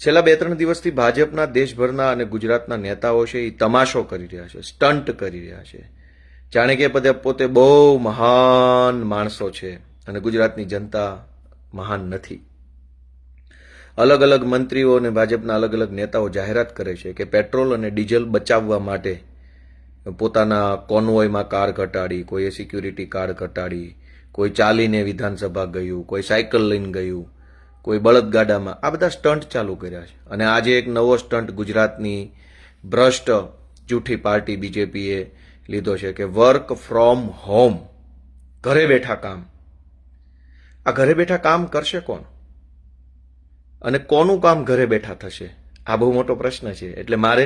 છેલ્લા 2-3 દિવસથી ભાજપના દેશભરના અને ગુજરાતના નેતાઓ છે એ તમાશો કરી રહ્યા છે, સ્ટન્ટ કરી રહ્યા છે. જાણે કે પોતે બહુ મહાન માણસો છે અને ગુજરાતની જનતા મહાન નથી. અલગ અલગ મંત્રીઓ અને ભાજપના અલગ અલગ નેતાઓ જાહેરાત કરે છે કે પેટ્રોલ અને ડીઝલ બચાવવા માટે પોતાના કોન્વોયમાં કાર ઘટાડી, કોઈએ સિક્યુરિટી કાર ઘટાડી, કોઈ ચાલીને વિધાનસભા ગયું, કોઈ સાયકલ લઈને ગયું, કોઈ બળદગાડામાં. આ બધા સ્ટન્ટ ચાલુ કર્યા છે. અને આજે એક નવો સ્ટન્ટ ગુજરાતની ભ્રષ્ટ જૂઠી પાર્ટી બીજેપીએ લીધો છે કે વર્ક ફ્રોમ હોમ, ઘરે બેઠા કામ. આ ઘરે બેઠા કામ કરશે કોણ અને કોનું કામ ઘરે બેઠા થશે? આ બહુ મોટો પ્રશ્ન છે. એટલે મારે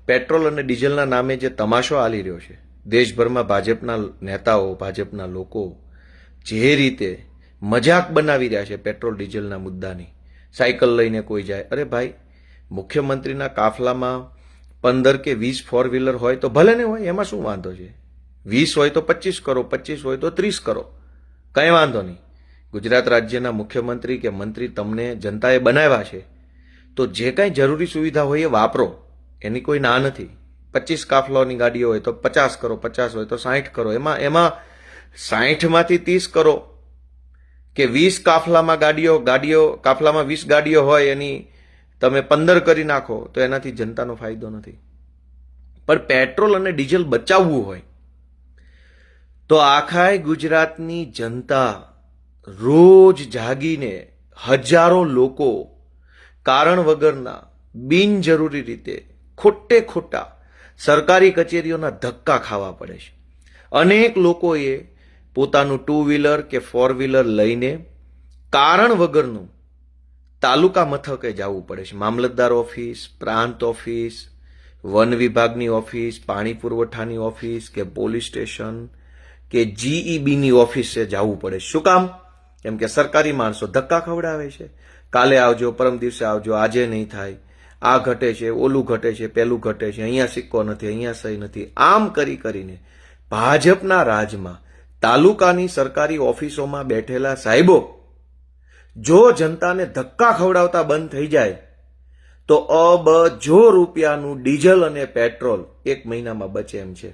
પેટ્રોલ અને ડીઝલના નામે જે તમાશો આલી રહ્યો છે, દેશભરમાં ભાજપના નેતાઓ, ભાજપના લોકો જે રીતે મજાક બનાવી રહ્યા છે પેટ્રોલ ડીઝલના મુદ્દાની. સાયકલ લઈને કોઈ જાય, અરે ભાઈ, મુખ્યમંત્રીના કાફલામાં 15 કે 20 ફોર વ્હીલર હોય તો ભલે ને હોય, એમાં શું વાંધો છે? 20 હોય તો 25 કરો, 25 હોય તો 30 કરો, કંઈ વાંધો નહીં. ગુજરાત રાજ્યના મુખ્યમંત્રી કે મંત્રી તમને જનતાએ બનાવ્યા છે, તો જે કાંઈ જરૂરી સુવિધા હોય એ વાપરો, એની કોઈ ના નથી. 25 કાફલાઓની ગાડીઓ હોય તો 50 કરો, 50 હોય તો 60 કરો. એમાં 60માંથી 30 કરો કે 20 કાફલામાં કાફલામાં 20 ગાડીઓ હોય એની તમે 15 કરી નાખો, તો એનાથી જનતાનો ફાયદો નથી. પણ પેટ્રોલ અને ડીઝલ બચાવવું હોય તો આખા ગુજરાતની જનતા રોજ જાગીને હજારો લોકો કારણ વગરના બિનજરૂરી રીતે ખોટા સરકારી કચેરીઓના ધક્કા ખાવા પડે છે. અનેક લોકોએ પોતાનું 2 વ્હીલર કે 4 વ્હીલર લઈને કારણ વગરનું તાલુકા મથકે જવું પડે છે. મામલતદાર ઓફિસ, પ્રાંત ઓફિસ, વન વિભાગની ઓફિસ, પાણી પુરવઠાની ઓફિસ કે પોલીસ સ્ટેશન કે જીઈબીની ઓફિસે જવું પડે. શું કામ? કેમ કે સરકારી માણસો ધક્કા ખવડાવે છે. કાલે આવજો, પરમ દિવસે આવજો, આજે નહીં થાય, આ ઘટે છે, ઓલું ઘટે છે, પેલું ઘટે છે, અહીંયા સિક્કો નથી, અહીંયા સહી નથી. આમ કરીને ભાજપના રાજમાં તાલુકાની સરકારી ઓફિસોમાં બેઠેલા સાહેબો જો જનતાને ધક્કા ખવડાવતા બંધ થઈ જાય તો અબજો રૂપિયાનું ડીઝલ અને પેટ્રોલ 1 મહિનામાં બચે એમ છે.